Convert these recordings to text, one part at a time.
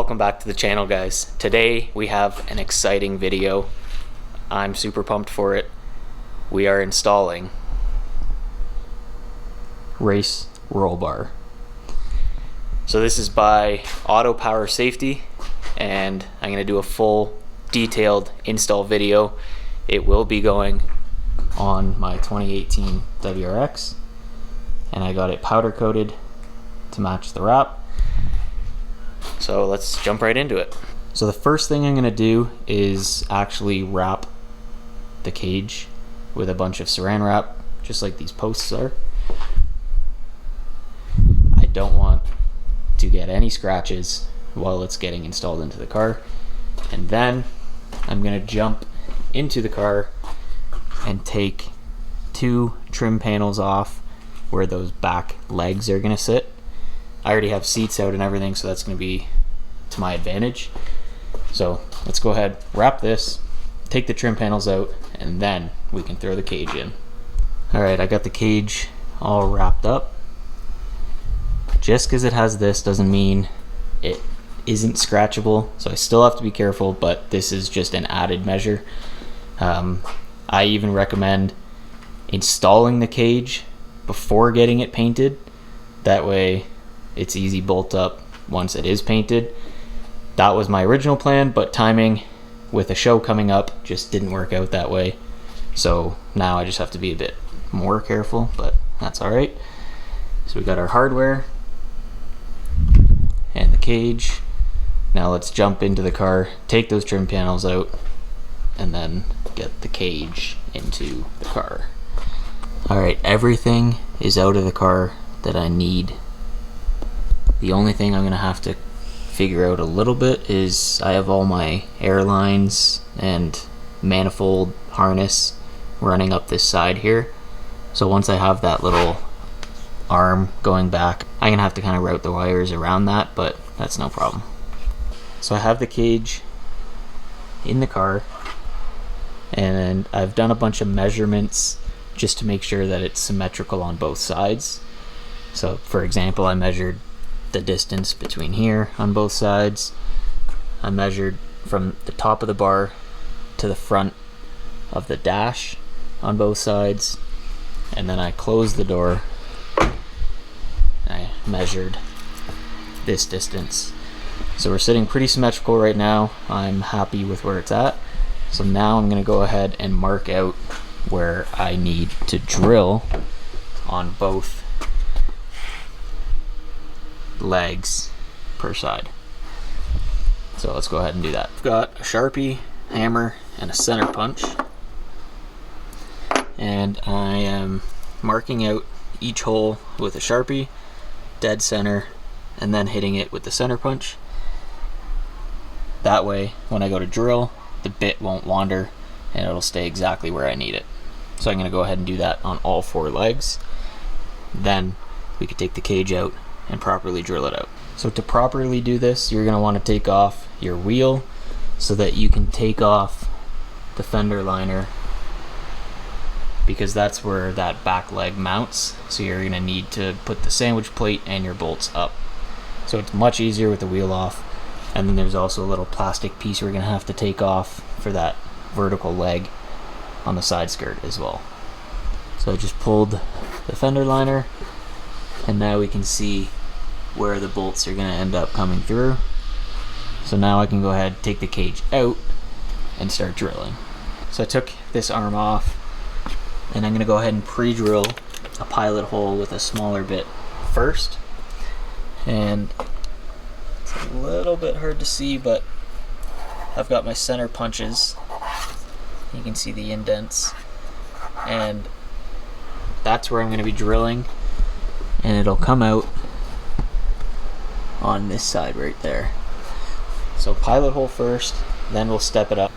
Welcome back to the channel, guys. Today we have an exciting video. I'm super pumped for it. We are installing race roll bar. So this is by Auto Power Safety, and I'm going to do a full detailed install video. It will be going on my 2018 WRX, and I got it powder coated to match the wrap. So let's jump right into it. So the first thing I'm going to do is actually wrap the cage with a bunch of saran wrap, just like these posts are. I don't want to get any scratches while it's getting installed into the car. And then I'm going to jump into the car and take two trim panels off where those back legs are going to sit. I already have seats out and everything, so that's going to be to my advantage. So let's go ahead, wrap this, take the trim panels out, and then we can throw the cage in. Alright, I got the cage all wrapped up. Just because it has this doesn't mean it isn't scratchable, so I still have to be careful, but this is just an added measure. I even recommend installing the cage before getting it painted. That way it's easy bolt up once it is painted. That was my original plan, but timing with a show coming up just didn't work out that way. So now I just have to be a bit more careful, but that's all right. So we got our hardware and the cage. Now let's jump into the car, take those trim panels out, and then get the cage into the car. All right, everything is out of the car that I need. The only thing I'm gonna have to figure out a little bit is I have all my air lines and manifold harness running up this side here. So once I have that little arm going back, I'm gonna have to kind of route the wires around that, but that's no problem. So I have the cage in the car, and I've done a bunch of measurements just to make sure that it's symmetrical on both sides. So for example, I measured the distance between here on both sides. I measured from the top of the bar to the front of the dash on both sides, and then I closed the door. I measured this distance. So we're sitting pretty symmetrical right now. I'm happy with where it's at. So now I'm going to go ahead and mark out where I need to drill on both legs per side. So let's go ahead and do that. I've got a Sharpie, hammer, and a center punch, and I am marking out each hole with a Sharpie, dead center, and then hitting it with the center punch. That way when I go to drill, the bit won't wander and it'll stay exactly where I need it. So I'm going to go ahead and do that on all four legs. Then we can take the cage out and properly drill it out. So to properly do this, you're going to want to take off your wheel so that you can take off the fender liner, because that's where that back leg mounts. So you're going to need to put the sandwich plate and your bolts up. So it's much easier with the wheel off. And then there's also a little plastic piece we're going to have to take off for that vertical leg on the side skirt as well. So I just pulled the fender liner, and now we can see where the bolts are going to end up coming through. So now I can go ahead, take the cage out, and start drilling. So I took this arm off, and I'm going to go ahead and pre-drill a pilot hole with a smaller bit first. And it's a little bit hard to see, but I've got my center punches. You can see the indents, and that's where I'm going to be drilling, and it'll come out on this side right there. So pilot hole first, then we'll step it up.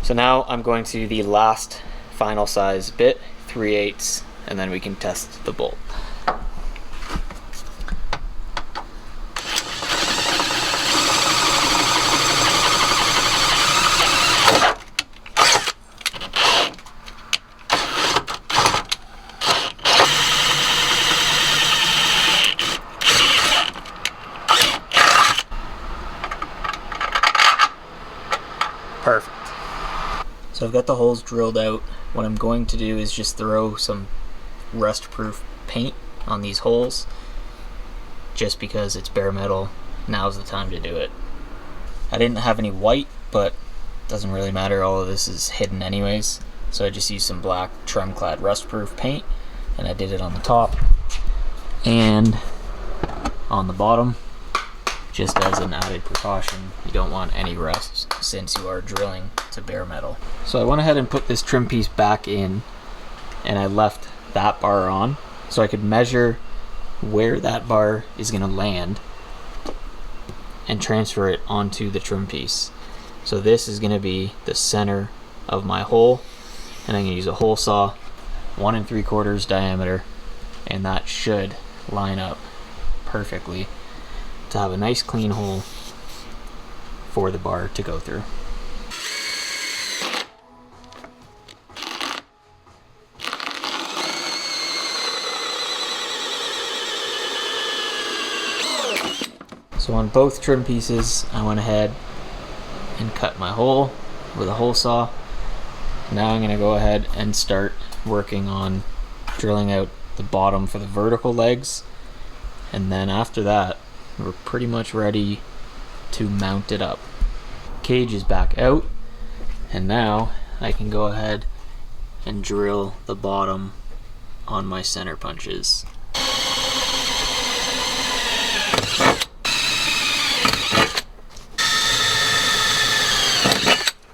So now I'm going to the last final size bit, 3/8, and then we can test the bolt. Perfect. So I've got the holes drilled out. What I'm going to do is just throw some rust-proof paint on these holes, just because it's bare metal. Now's the time to do it. I didn't have any white, but it doesn't really matter. All of this is hidden anyways. So I just used some black trim-clad rust-proof paint, and I did it on the top and on the bottom, just as an added precaution. You don't want any rust since you are drilling to bare metal. So I went ahead and put this trim piece back in, and I left that bar on so I could measure where that bar is going to land and transfer it onto the trim piece. So this is going to be the center of my hole, and I'm going to use a hole saw 1 3/4 diameter, and that should line up perfectly to have a nice clean hole for the bar to go through. So on both trim pieces, I went ahead and cut my hole with a hole saw. Now I'm going to go ahead and start working on drilling out the bottom for the vertical legs, and then after that we're pretty much ready to mount it up. Cage is back out, and now I can go ahead and drill the bottom on my center punches.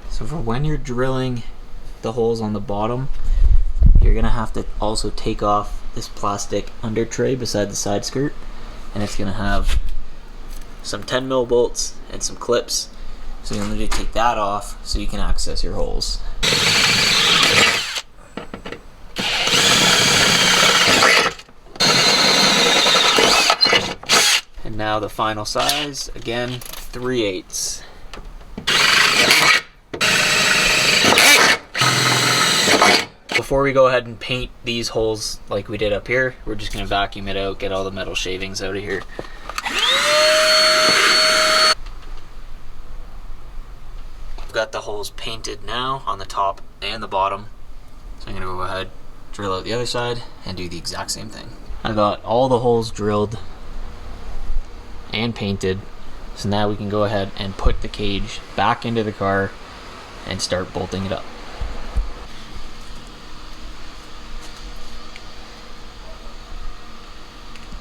So for when you're drilling the holes on the bottom, you're gonna have to also take off this plastic under tray beside the side skirt, and it's gonna have some 10mm bolts and some clips. So you'll need to take that off so you can access your holes. And now the final size, again, 3/8. Before we go ahead and paint these holes like we did up here, we're just going to vacuum it out, get all the metal shavings out of here. I've got the holes painted now on the top and the bottom. So I'm going to go ahead, drill out the other side, and do the exact same thing. I got all the holes drilled and painted. So now we can go ahead and put the cage back into the car and start bolting it up.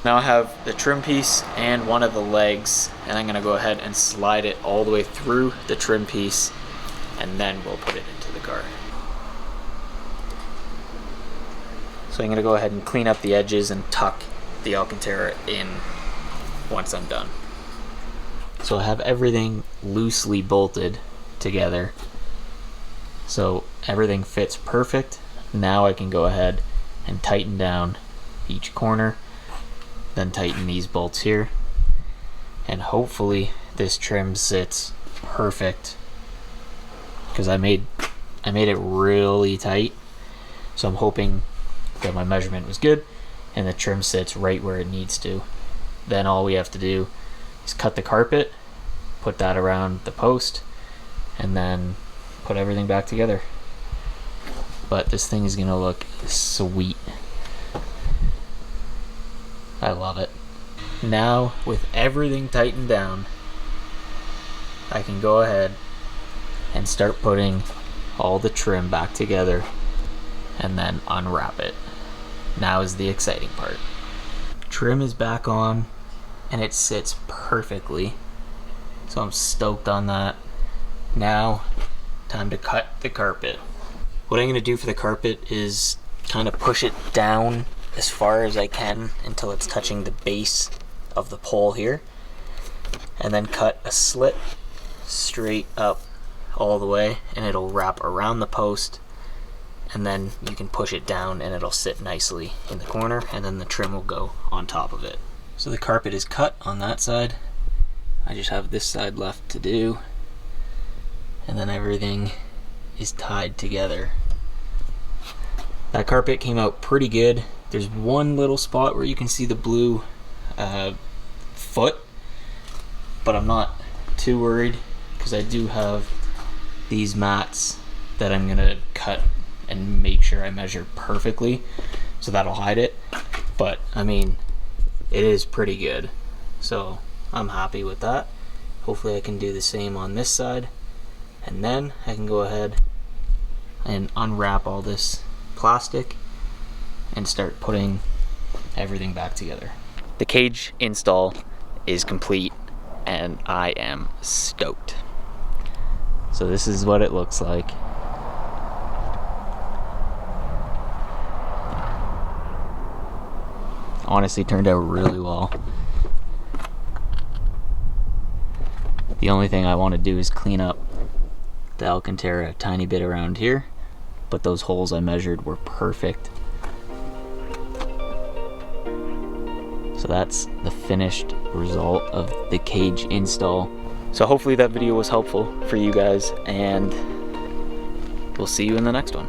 Now I have the trim piece and one of the legs, and I'm going to go ahead and slide it all the way through the trim piece, and then we'll put it into the car. So I'm going to go ahead and clean up the edges and tuck the Alcantara in once I'm done. So I have everything loosely bolted together, so everything fits perfect. Now I can go ahead and tighten down each corner, then tighten these bolts here, and hopefully this trim sits perfect, because I made it really tight. So I'm hoping that my measurement was good and the trim sits right where it needs to. Then all we have to do is cut the carpet, put that around the post, and then put everything back together. But this thing is gonna look sweet. I love it. Now, with everything tightened down, I can go ahead and start putting all the trim back together and then unwrap it. Now is the exciting part. Trim is back on and it sits perfectly, so I'm stoked on that. Now, time to cut the carpet. What I'm going to do for the carpet is kind of push it down as far as I can until it's touching the base of the pole here, and then cut a slit straight up all the way, and it'll wrap around the post, and then you can push it down and it'll sit nicely in the corner, and then the trim will go on top of it. So the carpet is cut on that side. I just have this side left to do, and then everything is tied together. That carpet came out pretty good. There's one little spot where you can see the blue foot, but I'm not too worried because I do have these mats that I'm gonna cut and make sure I measure perfectly, so that'll hide it. But I mean, it is pretty good, so I'm happy with that. Hopefully I can do the same on this side, and then I can go ahead and unwrap all this plastic and start putting everything back together. The cage install is complete and I am stoked. So this is what it looks like. Honestly, turned out really well. The only thing I want to do is clean up the Alcantara a tiny bit around here, but those holes I measured were perfect. So that's the finished result of the cage install. So hopefully that video was helpful for you guys, and we'll see you in the next one.